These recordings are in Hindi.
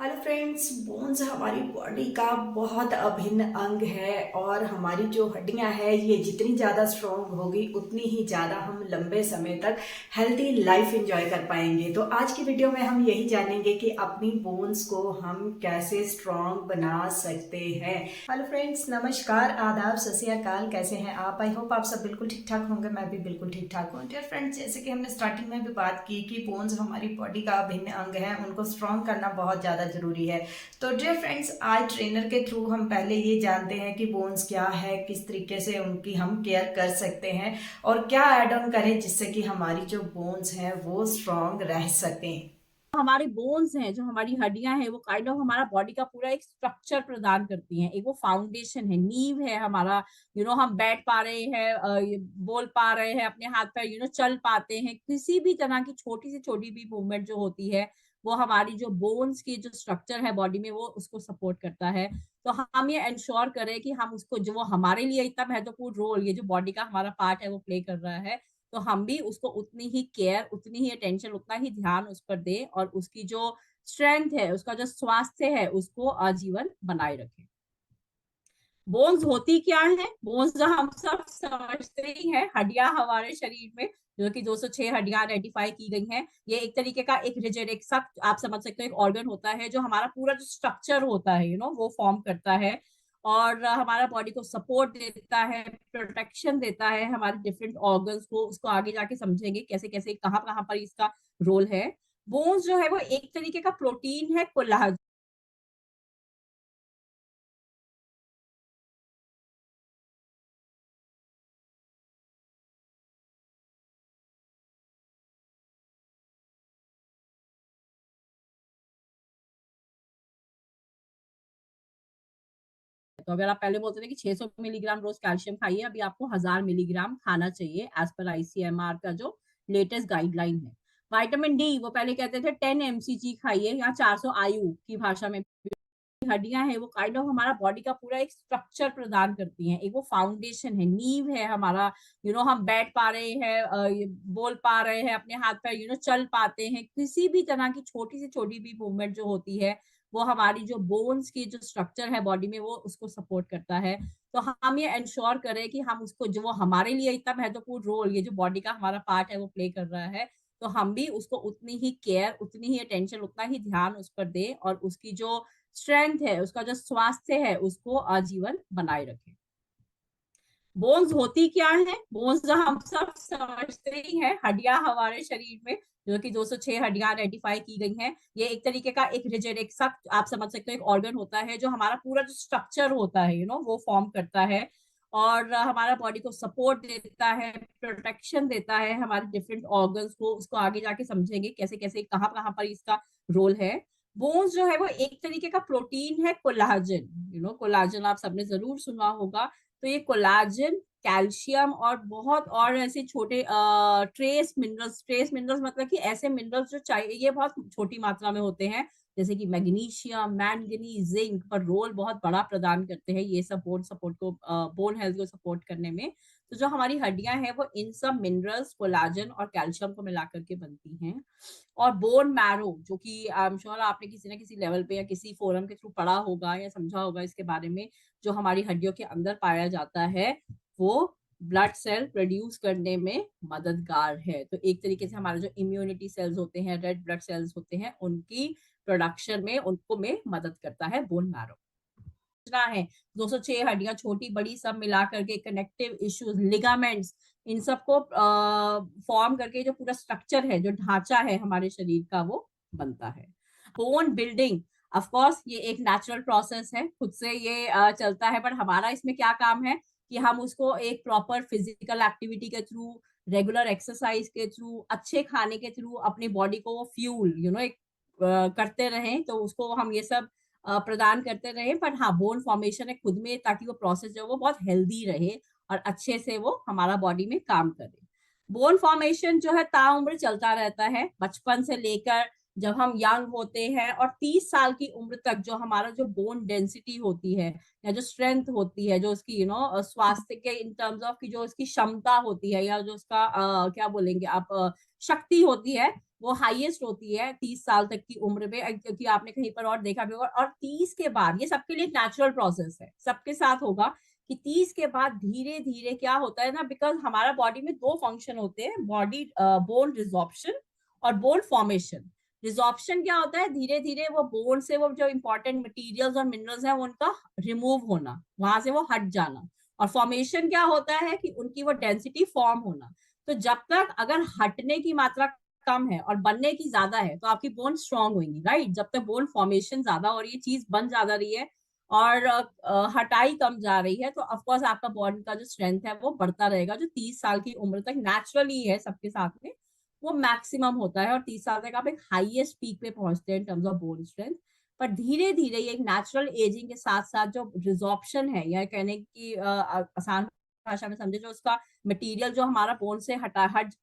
हेलो फ्रेंड्स, बोन्स हमारी बॉडी का बहुत अभिन्न अंग है और हमारी जो हड्डियां हैं ये जितनी ज़्यादा स्ट्रॉन्ग होगी उतनी ही ज़्यादा हम लंबे समय तक हेल्दी लाइफ एंजॉय कर पाएंगे। तो आज की वीडियो में हम यही जानेंगे कि अपनी बोन्स को हम कैसे स्ट्रॉन्ग बना सकते हैं। हेलो फ्रेंड्स, नमस्कार, आदाब, सत श्री अकाल। कैसे हैं आप? आई होप आप सब बिल्कुल ठीक ठाक होंगे। मैं भी बिल्कुल ठीक ठाक हूँ। डियर फ्रेंड्स, जैसे कि हमने स्टार्टिंग में भी बात की कि बोन्स हमारी बॉडी का अभिन्न अंग है, उनको स्ट्रॉन्ग करना बहुत ज़्यादा जरूरी है। तो डियर फ्रेंड्स, आज ट्रेनर के थ्रू हम पहले ये जानते हैं कि बोन्स क्या है, किस तरीके से उनकी हम केयर कर सकते हैं और क्या ऐड ऑन करें जिससे कि हमारी जो बोन्स हैं वो स्ट्रॉन्ग रह सकें। हमारे बोन्स हैं, जो हमारी हड्डियां हैं, वो काइंड ऑफ हमारा बॉडी का पूरा एक स्ट्रक्चर प्रदान करती हैं। एक वो फाउंडेशन है, नींव है हमारा। हम बैठ पा रहे हैं, बोल पा रहे हैं, अपने हाथ पैर चल पाते हैं। किसी भी तरह की छोटी से छोटी भी मूवमेंट जो होती है वो हमारी जो बोन्स की जो स्ट्रक्चर है बॉडी में वो उसको सपोर्ट करता है। तो हम ये इंश्योर करें कि हम उसको, जो वो हमारे लिए इतना महत्वपूर्ण रोल, ये जो बॉडी का हमारा पार्ट है वो प्ले कर रहा है, तो हम भी उसको उतनी ही केयर, उतनी ही अटेंशन, उतना ही ध्यान उस पर दें और उसकी जो स्ट्रेंथ है, उसका जो स्वास्थ्य है, उसको आजीवन बनाए रखें। बोन्स होती क्या है? बोन्स जो हम सब समझते ही हैं, हड्डियां हमारे शरीर में जो कि 206 हड्डियां आइडेंटिफाई की गई हैं। ये एक तरीके का एक रिजिड, एक सख्त, आप समझ सकते हो, एक ऑर्गन होता है जो हमारा पूरा जो स्ट्रक्चर होता है वो फॉर्म करता है और हमारा बॉडी को सपोर्ट देता है, प्रोटेक्शन देता है हमारे डिफरेंट ऑर्गन्स को। उसको आगे जाके समझेंगे कैसे कैसे कहाँ कहाँ पर इसका रोल है। बोन्स जो है वो एक तरीके का प्रोटीन है, कोलाजन। तो अगर आप पहले बोलते थे कि 600 मिलीग्राम रोज कैल्शियम खाइए, अभी आपको 1000 मिलीग्राम खाना चाहिए एज पर आईसीएमआर का जो लेटेस्ट गाइडलाइन है। विटामिन डी, वो पहले कहते थे 10 एमसीजी खाइए या 400 आयु की भाषा में। हड्डियां हैं, वो काइंड ऑफ हमारा बॉडी का पूरा एक स्ट्रक्चर प्रदान करती हैं। एक वो फाउंडेशन है, नींव है हमारा। हम बैठ पा रहे हैं, बोल पा रहे हैं, अपने हाथ पैर चल पाते हैं। किसी भी तरह की छोटी से छोटी भी मूवमेंट जो होती है वो हमारी जो बोन्स की जो स्ट्रक्चर है बॉडी में वो उसको सपोर्ट करता है। तो हम ये इंश्योर करें कि हम उसको, जो वो हमारे लिए इतना महत्वपूर्ण रोल, ये जो बॉडी का हमारा पार्ट है वो प्ले कर रहा है, तो हम भी उसको उतनी ही केयर, उतनी ही अटेंशन, उतना ही ध्यान उस पर दें और उसकी जो स्ट्रेंथ है, उसका जो स्वास्थ्य है, उसको आजीवन बनाए रखें। बोन्स होती क्या है? बोन्स जो हम सब समझते ही हैं, हड्डियां हमारे शरीर में जो कि 206 हड्डियां आइडेंटिफाई की गई हैं। ये एक तरीके का एक रिजिड, एक सख्त, आप समझ सकते हो, एक ऑर्गन होता है जो हमारा पूरा जो स्ट्रक्चर होता है वो फॉर्म करता है और हमारा बॉडी को सपोर्ट देता है, प्रोटेक्शन देता है हमारे डिफरेंट ऑर्गन्स को। उसको आगे जाके समझेंगे कैसे कैसे कहाँ कहाँ पर इसका रोल है। बोन्स जो है वो एक तरीके का प्रोटीन है, कोलाजन। कोलाजन आप सबने जरूर सुना होगा। तो ये कोलाजन, कैल्शियम और बहुत और ऐसे छोटे ट्रेस मिनरल्स मतलब कि ऐसे मिनरल्स जो चाहिए, ये बहुत छोटी मात्रा में होते हैं, जैसे कि मैग्नीशियम, मैंगनीज, जिंक, पर रोल बहुत बड़ा प्रदान करते हैं ये सब बोन सपोर्ट को, बोन हेल्थ को सपोर्ट करने में। तो जो हमारी हड्डियां हैं वो इन सब मिनरल्स, कोलाजन और कैल्शियम को मिलाकर के बनती हैं। और बोन मैरो, जो कि आई एम श्योर आपने किसी ना किसी लेवल पे या किसी फोरम के थ्रू पढ़ा होगा या समझा होगा इसके बारे में, जो हमारी हड्डियों के अंदर पाया जाता है, वो ब्लड सेल प्रोड्यूस करने में मददगार है। तो एक तरीके से हमारे जो इम्यूनिटी सेल्स होते हैं, रेड ब्लड सेल्स होते हैं, उनकी प्रोडक्शन में, उनको में मदद करता है बोन मैरो। है 206 हड्डियां, छोटी बड़ी सब मिला करके, कनेक्टिव इश्यूज, लिगामेंट्स, इन सबको फॉर्म करके जो पूरा स्ट्रक्चर है, जो ढांचा है हमारे शरीर का, वो बनता है। बोन बिल्डिंग, ऑफ कोर्स ये एक नेचुरल प्रोसेस है, खुद से ये चलता है, पर हमारा इसमें क्या काम है कि हम उसको एक प्रॉपर फिजिकल एक्टिविटी के थ्रू, रेगुलर एक्सरसाइज के थ्रू, अच्छे खाने के थ्रू अपनी बॉडी को वो फ्यूल एक करते रहें। तो उसको हम ये सब प्रदान करते रहे। पर हाँ, बोन फॉर्मेशन है खुद में, ताकि वो प्रोसेस जो है वो बहुत हेल्दी रहे और अच्छे से वो हमारा बॉडी में काम करे। बोन फॉर्मेशन जो है ताउम्र चलता रहता है, बचपन से लेकर जब हम यंग होते हैं और 30 साल की उम्र तक जो हमारा जो बोन डेंसिटी होती है या जो स्ट्रेंथ होती है, जो उसकी स्वास्थ्य के इन टर्म्स ऑफ की जो उसकी क्षमता होती है या जो उसका क्या बोलेंगे आप शक्ति होती है, वो हाईएस्ट होती है 30 साल तक की उम्र में। क्योंकि आपने कहीं पर और देखा भी होगा, और 30 के बाद ये सबके लिए नेचुरल प्रोसेस है, सबके साथ होगा कि 30 के बाद धीरे धीरे क्या होता है ना, बिकॉज हमारा बॉडी में दो फंक्शन होते हैं, बॉडी बोन रिजॉर्प्शन और बोन फॉर्मेशन। रिजॉर्प्शन क्या होता है, धीरे धीरे वो बोन से वो जो इंपॉर्टेंट मटेरियल्स और मिनरल्स हैं उनका रिमूव होना, वहां से वो हट जाना। और फॉर्मेशन क्या होता है कि उनकी वो डेंसिटी फॉर्म होना। तो जब तक अगर हटने की मात्रा कम है और बनने की ज्यादा है तो आपकी बोन स्ट्रांग होगी, राइट। जब तक बोन फॉर्मेशन ज्यादा और ये चीज बन ज्यादा रही है और हटाई कम जा रही है, तो ऑफकोर्स आपका बॉडी का जो स्ट्रेंथ है वो बढ़ता रहेगा, जो 30 साल की उम्र तक नेचुरली है सबके साथ में, वो मैक्सिमम होता है। और 30 साल तक आप एक हाईएस्ट पीक पे पहुंचते हैं in terms of bone strength. पर धीरे धीरे ये एक नेचुरल एजिंग के साथ साथ जो रिजॉर्प्शन है, या कहने की आसान भाषा में समझे, जो उसका मटेरियल जो हमारा बोन से हट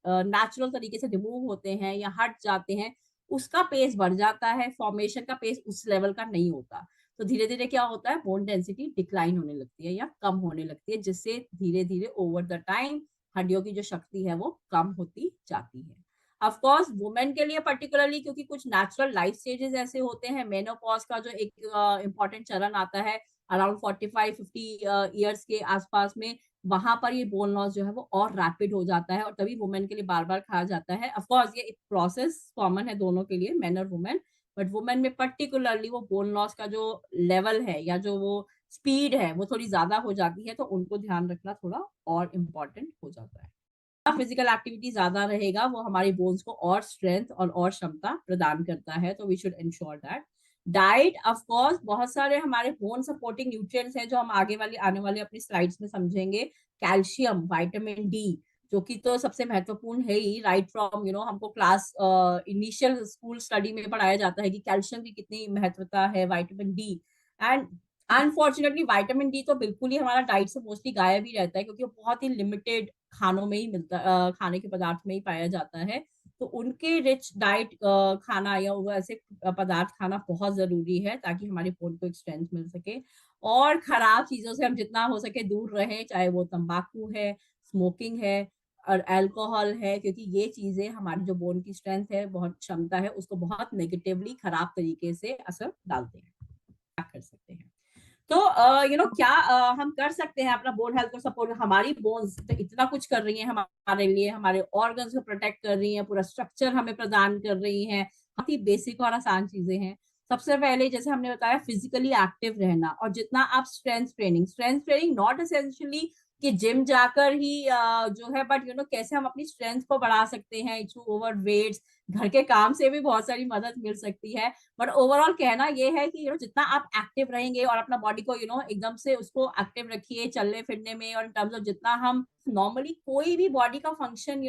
नेचुरल तरीके से रिमूव होते हैं या हट जाते हैं, उसका पेस बढ़ जाता है, फॉर्मेशन का पेस उस लेवल का नहीं होता। तो धीरे धीरे क्या होता है, बोन डेंसिटी डिक्लाइन होने लगती है या कम होने लगती है, जिससे धीरे धीरे ओवर द टाइम हड्डियों की जो शक्ति है वो कम होती जाती है। ऑफ कोर्स वुमेन के लिए पर्टिकुलरली, क्योंकि कुछ नेचुरल लाइफ स्टेजेस ऐसे होते हैं, मेनोपॉज का जो एक इम्पॉर्टेंट चरण आता है अराउंड 45-50 ईयर्स के आसपास में, वहां पर ये बोन लॉस जो है वो और रैपिड हो जाता है, और तभी वुमेन के लिए बार बार खाया जाता है। ऑफ कोर्स ये एक प्रोसेस कॉमन है दोनों के लिए, मेन और वुमेन, बट वुमेन में पर्टिकुलरली वो बोन लॉस का जो लेवल है या जो वो स्पीड है वो थोड़ी ज्यादा हो जाती है, तो उनको ध्यान रखना थोड़ा और इम्पोर्टेंट हो जाता है। फिजिकल एक्टिविटी ज्यादा रहेगा वो हमारी बोन्स को और स्ट्रेंथ और क्षमता प्रदान करता है, तो we should ensure that. Diet of course, बहुत सारे हमारे बोन सपोर्टिंग न्यूट्रिएंट्स हैं जो हम आगे वाली आने वाले अपनी स्लाइड्स में समझेंगे। कैल्शियम, विटामिन डी, जो कि तो सबसे महत्वपूर्ण है ही, राइट फ्रॉम हमको क्लास इनिशियल स्कूल स्टडी में पढ़ाया जाता है कि कैल्शियम की कितनी महत्वता है, vitamin D. And unfortunately vitamin D तो बिल्कुल ही हमारा डाइट से मोस्टली गायब ही रहता है, क्योंकि वो बहुत ही लिमिटेड खानों में ही मिलता, खाने के पदार्थ में ही पाया जाता है। तो उनके रिच डाइट खाना या वो ऐसे पदार्थ खाना बहुत जरूरी है, ताकि हमारे बोन को एक स्ट्रेंथ मिल सके। और खराब चीजों से हम जितना हो सके दूर रहें, चाहे वो तंबाकू है, स्मोकिंग है और अल्कोहल है, क्योंकि ये चीजें हमारी जो बोन की स्ट्रेंथ है, बहुत क्षमता है, उसको बहुत नेगेटिवली खराब तरीके से असर डालते हैं। क्या कर सकते हैं, तो क्या हम कर सकते हैं अपना बोन हेल्थ को सपोर्ट। हमारी बोन्स तो इतना कुछ कर रही हैं हमारे लिए, हमारे ऑर्गन्स को प्रोटेक्ट कर रही हैं, पूरा स्ट्रक्चर हमें प्रदान कर रही हैं, बहुत ही बेसिक और आसान चीजें हैं। सबसे पहले जैसे हमने बताया, फिजिकली एक्टिव रहना, और जितना आप स्ट्रेंथ ट्रेनिंग नॉट एसेंशियली कि जिम जाकर ही जो है, बट कैसे हम अपनी स्ट्रेंथ को बढ़ा सकते हैं थ्रू ओवर वेट्स, घर के काम से भी बहुत सारी मदद मिल सकती है। बट ओवरऑल कहना ये है कि जितना आप एक्टिव रहेंगे और अपना बॉडी को एकदम से उसको एक्टिव रखिए चलने फिरने में, और इन टर्म्स ऑफ जितना हम नॉर्मली कोई भी बॉडी का फंक्शन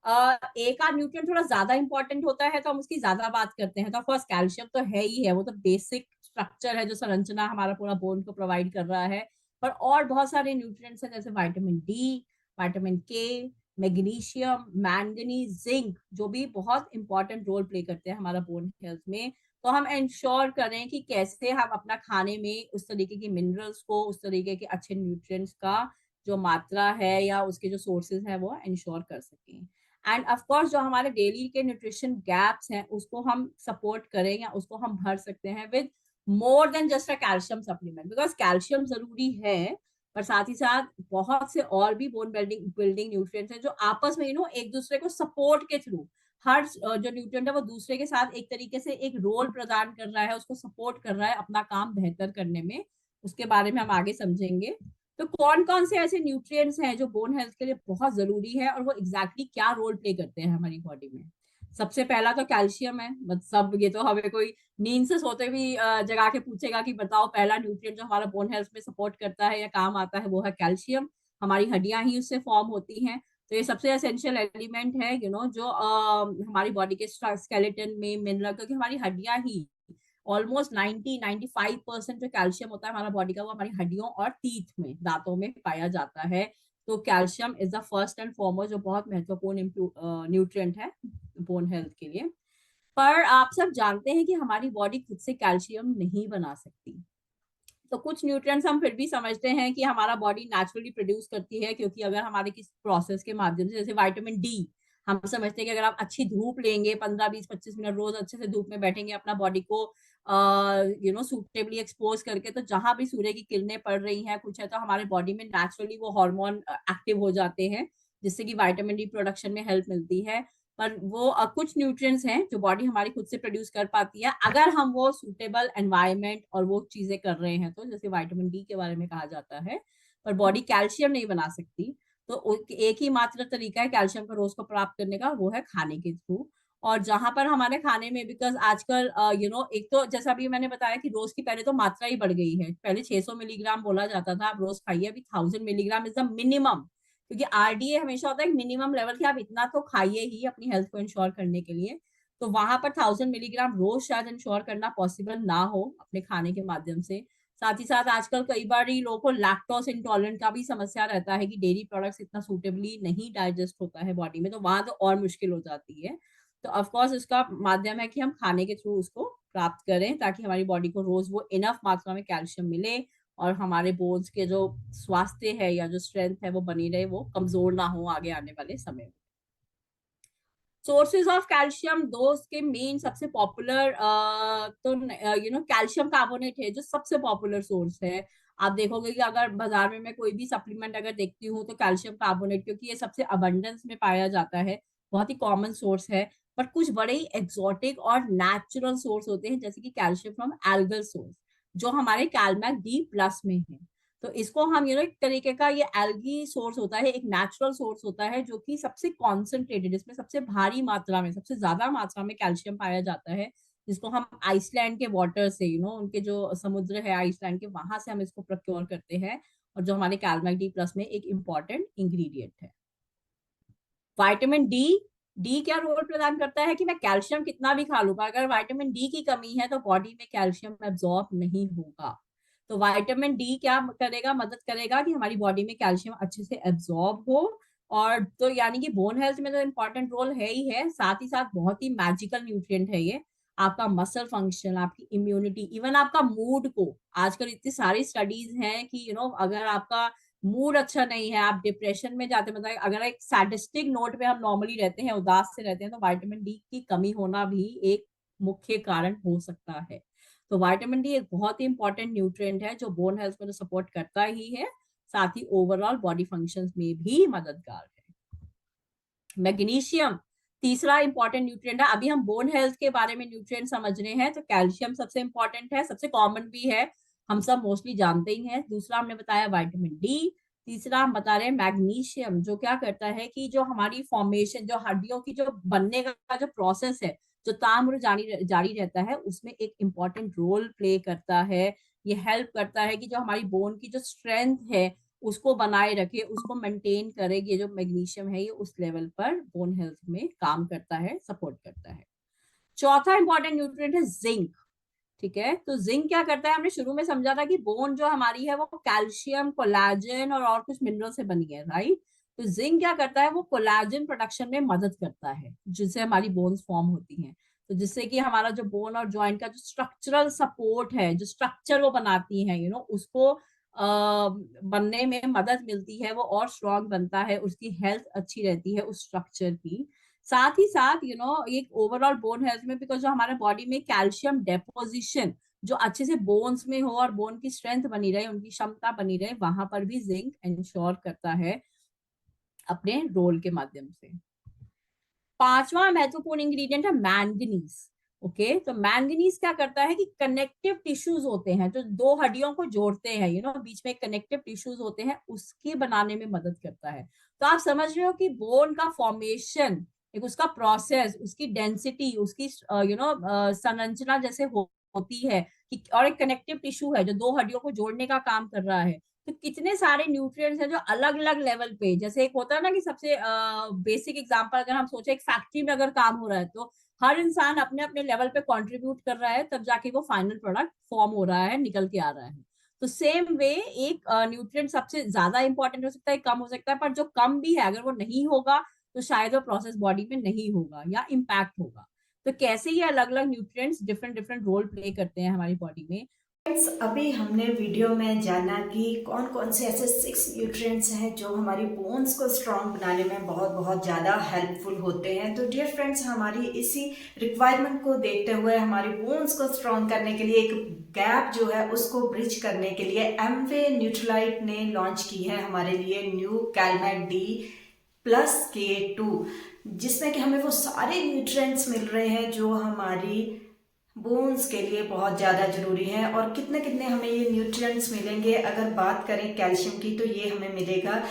एक आध न्यूट्रिएंट थोड़ा ज्यादा इंपॉर्टेंट होता है तो हम उसकी ज्यादा बात करते हैं। तो ऑफकोर्स कैल्शियम तो है ही है, वो तो बेसिक स्ट्रक्चर है जो संरचना हमारा पूरा बोन को प्रोवाइड कर रहा है। पर और बहुत सारे न्यूट्रिएंट्स हैं, जैसे विटामिन डी, विटामिन के, मैग्नीशियम, मैंगनीज, जिंक, जो भी बहुत इंपॉर्टेंट रोल प्ले करते हैं हमारा बोन हेल्थ में। तो हम इंश्योर करें कि कैसे हम अपना खाने में उस तरीके की मिनरल्स को, उस तरीके के अच्छे न्यूट्रिएंट्स का जो मात्रा है या उसके जो सोर्सेज है वो इंश्योर कर सकें। एंड ऑफ कोर्स जो हमारे डेली के न्यूट्रिशन गैप्स हैं उसको हम सपोर्ट करें या उसको हम भर सकते हैं with more than just a calcium supplement, because calcium जरूरी है, पर साथ ही साथ बहुत से और भी बोन बिल्डिंग न्यूट्रिएंट्स हैं जो आपस में एक दूसरे को सपोर्ट के थ्रू, हर जो न्यूट्रिएंट है वो दूसरे के साथ एक तरीके से एक रोल प्रदान कर रहा है, उसको सपोर्ट कर रहा है अपना काम बेहतर करने में। उसके बारे में हम आगे समझेंगे। तो कौन कौन से ऐसे न्यूट्रिएंट्स हैं जो बोन हेल्थ के लिए बहुत जरूरी है, और वो एग्जैक्टली क्या रोल प्ले करते हैं हमारी बॉडी में। सबसे पहला तो कैल्शियम है, मतलब ये तो हमें कोई नींद से सोते भी जगा के पूछेगा कि बताओ पहला न्यूट्रिएंट जो हमारा बोन हेल्थ में सपोर्ट करता है या काम आता है, वो है कैल्शियम। हमारी हड्डियां ही उससे फॉर्म होती हैं, तो ये सबसे एसेंशियल एलिमेंट है जो हमारी बॉडी के स्केलेटन में मिनरल, क्योंकि हमारी हड्डियां ही ऑलमोस्ट 90-95% जो कैल्शियम होता है हमारा बॉडी का, वो हमारी हड्डियों और टीथ में, दांतों में पाया जाता है। तो calcium is the first and foremost जो बहुत महत्वपूर्ण न्यूट्रिएंट है बोन हेल्थ के लिए। पर आप सब जानते हैं कि हमारी बॉडी खुद से कैल्शियम नहीं बना सकती। तो कुछ न्यूट्रिएंट्स हम फिर भी समझते हैं कि हमारा बॉडी नेचुरली प्रोड्यूस करती है, क्योंकि अगर हमारे किसी प्रोसेस के माध्यम से, जैसे विटामिन डी, हम समझते हैं कि अगर आप अच्छी धूप लेंगे, 15-20-25 मिनट रोज अच्छे से धूप में बैठेंगे, अपना बॉडी को सूटेबली एक्सपोज करके, तो जहां भी सूर्य की किरणें पड़ रही हैं कुछ है, तो हमारे बॉडी में नेचुरली वो हार्मोन एक्टिव हो जाते हैं, जिससे कि विटामिन डी प्रोडक्शन में हेल्प मिलती है। पर वो कुछ न्यूट्रिएंट्स हैं जो बॉडी हमारी खुद से प्रोड्यूस कर पाती है, अगर हम वो सूटेबल एनवायरनमेंट और वो चीजें कर रहे हैं, तो जैसे विटामिन डी के बारे में कहा जाता है। पर बॉडी कैल्शियम नहीं बना सकती, तो एक ही मात्र तरीका है कैल्शियम का रोज को प्राप्त करने का, वो है खाने के थ्रू। और जहां पर हमारे खाने में, बिकॉज आजकल एक तो जैसा अभी मैंने बताया कि रोज की पहले तो मात्रा ही बढ़ गई है, पहले 600 मिलीग्राम बोला जाता था, आप रोज खाइए, अभी 1000 मिलीग्राम इज द मिनिमम, क्योंकि आरडीए हमेशा होता है मिनिमम लेवल, कि आप इतना तो खाइए ही अपनी हेल्थ को इंश्योर करने के लिए। तो वहां पर 1000 मिलीग्राम रोज शायद इंश्योर करना पॉसिबल ना हो अपने खाने के माध्यम से। साथ ही साथ आजकल कई बार ही लोगों को लैक्टोज इंटॉलरेंट का भी समस्या रहता है, कि डेयरी प्रोडक्ट्स इतना सूटेबली नहीं डाइजेस्ट होता है बॉडी में, तो वहां तो और मुश्किल हो जाती है। तो ऑफकोर्स इसका माध्यम है कि हम खाने के थ्रू उसको प्राप्त करें, ताकि हमारी बॉडी को रोज वो इनफ मात्रा में कैल्शियम मिले, और हमारे बोन्स के जो स्वास्थ्य है या जो स्ट्रेंथ है वो बनी रहे, वो कमजोर ना हो आगे आने वाले समय में। सोर्सेज ऑफ कैल्शियम, दो के मेन सबसे पॉपुलर, तो कैल्शियम कार्बोनेट है जो सबसे पॉपुलर सोर्स है। आप देखोगे कि अगर बाजार में मैं कोई भी सप्लीमेंट अगर देखती हूँ, तो कैल्शियम कार्बोनेट, क्योंकि ये सबसे अबंडेंस में पाया जाता है, बहुत ही कॉमन सोर्स है। बट कुछ बड़े ही एक्सोटिक और नेचुरल सोर्स होते हैं, जैसे कि कैल्शियम फ्रॉम एल्गल सोर्स, जो हमारे कैलमैक डी प्लस में है। तो इसको हम एक तरीके का ये एल्गी सोर्स होता है, एक नेचुरल सोर्स होता है, जो कि सबसे कॉन्सेंट्रेटेड, इसमें सबसे भारी मात्रा में, सबसे ज्यादा मात्रा में कैल्शियम पाया जाता है, जिसको हम आइसलैंड के वाटर से, उनके जो समुद्र है आइसलैंड के, वहां से हम इसको प्रोक्योर करते हैं, और जो हमारे कैलमैक डी प्लस में एक इंपॉर्टेंट इंग्रेडिएंट है। विटामिन डी, डी क्या रोल प्रदान करता है कि मैं कैल्शियम कितना भी खा लूं, पर अगर विटामिन डी की कमी है तो बॉडी में कैल्शियम एब्जॉर्ब नहीं होगा। तो विटामिन डी क्या करेगा, मदद करेगा कि हमारी बॉडी में कैल्शियम अच्छे से एब्जॉर्ब हो। और तो यानी कि बोन हेल्थ में तो इम्पोर्टेंट रोल है ही है, साथ ही साथ बहुत ही मैजिकल न्यूट्रिएंट है ये। आपका मसल फंक्शन, आपकी इम्यूनिटी, इवन आपका मूड को, आजकल इतनी सारी स्टडीज हैं कि अगर आपका मूड अच्छा नहीं है, आप डिप्रेशन में जाते, मतलब अगर एक सैडिस्टिक नोट पे हम नॉर्मली रहते हैं, उदास से रहते हैं, तो विटामिन डी की कमी होना भी एक मुख्य कारण हो सकता है। तो विटामिन डी एक बहुत ही इंपॉर्टेंट न्यूट्रिएंट है, जो बोन हेल्थ को तो सपोर्ट करता ही है, साथ ही ओवरऑल बॉडी फंक्शंस में भी मददगार है। मैग्नीशियम तीसरा इंपॉर्टेंट न्यूट्रिएंट है। अभी हम बोन हेल्थ के बारे में न्यूट्रिएंट समझ रहे हैं, तो कैल्शियम सबसे इंपॉर्टेंट है, सबसे कॉमन भी है, हम सब मोस्टली जानते ही हैं। दूसरा हमने बताया विटामिन डी। तीसरा हम बता रहे हैं मैग्नीशियम, जो क्या करता है कि जो हमारी फॉर्मेशन, जो हड्डियों की जो बनने का जो प्रोसेस है, जो ताम्र जारी जारी रहता है, उसमें एक इम्पॉर्टेंट रोल प्ले करता है। ये हेल्प करता है कि जो हमारी बोन की जो स्ट्रेंथ है उसको बनाए रखे, उसको मेंटेन करे। ये जो मैग्नीशियम है ये उस लेवल पर बोन हेल्थ में काम करता है, सपोर्ट करता है। चौथा इंपॉर्टेंट न्यूट्रिएंट है जिंक। ठीक है, तो जिंक क्या करता है, हमने शुरू में समझा था कि बोन जो हमारी है वो कैल्शियम, कोलाजन और कुछ मिनरल से बनी है, राइट। तो जिंक क्या करता है, वो कोलाजन प्रोडक्शन में मदद करता है, जिससे हमारी बोन्स फॉर्म होती हैं। तो जिससे कि हमारा जो बोन और जॉइंट का जो स्ट्रक्चरल सपोर्ट है, जो स्ट्रक्चर वो बनाती है, उसको बनने में मदद मिलती है, वो और स्ट्रॉन्ग बनता है, उसकी हेल्थ अच्छी रहती है उस स्ट्रक्चर की। साथ ही साथ एक ओवरऑल बोन हेल्थ में, बिकॉज जो हमारे बॉडी में कैल्शियम डेपोजिशन जो अच्छे से बोन्स में हो और बोन की स्ट्रेंथ बनी रहे, उनकी क्षमता बनी रहे, वहां पर भी जिंक इंश्योर करता है अपने रोल के माध्यम से। पांचवा महत्वपूर्ण इंग्रेडिएंट है मैंगनीज। ओके, तो मैंगनीज क्या करता है कि कनेक्टिव टिश्यूज होते हैं जो दो हड्डियों को जोड़ते हैं, बीच में कनेक्टिव टिश्यूज होते हैं, उसके बनाने में मदद करता है। तो आप समझ रहे हो कि बोन का फॉर्मेशन, एक उसका प्रोसेस, उसकी डेंसिटी, उसकी संरचना जैसे होती है कि, और एक कनेक्टिव टिश्यू है जो दो हड्डियों को जोड़ने का काम कर रहा है। तो कितने सारे न्यूट्रिएंट्स हैं जो अलग अलग लेवल पे, जैसे एक होता है ना कि सबसे बेसिक एग्जांपल अगर हम सोचे, एक फैक्ट्री में अगर काम हो रहा है, तो हर इंसान अपने अपने लेवल पे कंट्रीब्यूट कर रहा है, तब जाके वो फाइनल प्रोडक्ट फॉर्म हो रहा है, निकल के आ रहा है। तो सेम वे एक न्यूट्रिएंट सबसे ज्यादा इंपॉर्टेंट हो सकता है, कम हो सकता है, पर जो कम भी है, अगर वो नहीं होगा तो शायद वो प्रोसेस बॉडी में नहीं होगा या इम्पैक्ट होगा। तो कैसे ये अलग-अलग न्यूट्रिएंट्स डिफरेंट रोल प्ले करते हैं हमारी बॉडी में। फ्रेंड्स, अभी हमने वीडियो में जाना कि कौन कौन से ऐसे 6 न्यूट्रिएंट्स हैं जो हमारी बोन्स को स्ट्रॉन्ग बनाने में बहुत बहुत ज़्यादा हेल्पफुल होते हैं। तो डियर फ्रेंड्स, हमारी इसी रिक्वायरमेंट को देखते हुए हमारी बोन्स को स्ट्रॉन्ग करने के लिए एक गैप जो है उसको ब्रिज करने के लिए एमवे न्यूट्रीलाइट ने लॉन्च की है हमारे लिए new Calmette D plus K2, जिसमें कि हमें वो सारे न्यूट्रिएंट्स मिल रहे हैं जो हमारी बोन्स के लिए बहुत ज़्यादा ज़रूरी है। और कितने कितने हमें ये न्यूट्रिएंट्स मिलेंगे, अगर बात करें कैल्शियम की तो ये हमें मिलेगा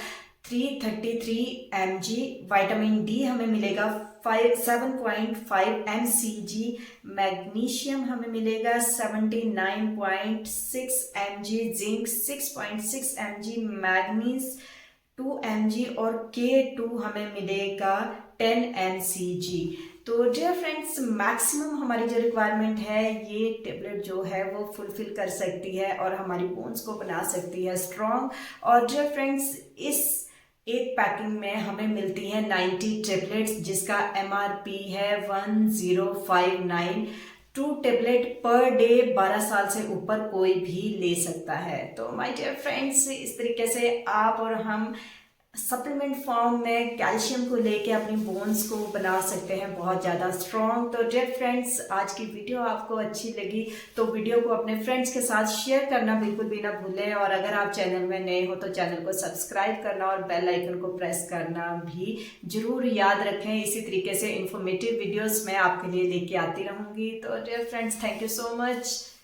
333 mg, विटामिन डी हमें मिलेगा 7.5 mcg, मैग्नीशियम हमें मिलेगा 79.6 mg, zinc 6.6 mg, manganese 2 mg और K2 हमें मिलेगा 10 mcg। तो डियर फ्रेंड्स, मैक्सिमम हमारी जो रिक्वायरमेंट है ये टेबलेट जो है वो फुलफिल कर सकती है और हमारी बोन्स को बना सकती है स्ट्रॉन्ग। और डियर फ्रेंड्स, इस एक पैकिंग में हमें मिलती है 90 टेबलेट्स, जिसका MRP है 1059। 2 टेबलेट पर डे 12 साल से ऊपर कोई भी ले सकता है। तो माय डियर फ्रेंड्स, इस तरीके से आप और हम सप्लीमेंट फॉर्म में कैल्शियम को लेके अपनी बोन्स को बना सकते हैं बहुत ज़्यादा स्ट्रॉन्ग। तो डियर फ्रेंड्स, आज की वीडियो आपको अच्छी लगी तो वीडियो को अपने फ्रेंड्स के साथ शेयर करना बिल्कुल भी ना भूलें। और अगर आप चैनल में नए हो तो चैनल को सब्सक्राइब करना और बेल आइकन को प्रेस करना भी जरूर याद रखें। इसी तरीके से इंफॉर्मेटिव वीडियोस मैं आपके लिए लेके आती रहूँगी। तो dear friends, thank you so much.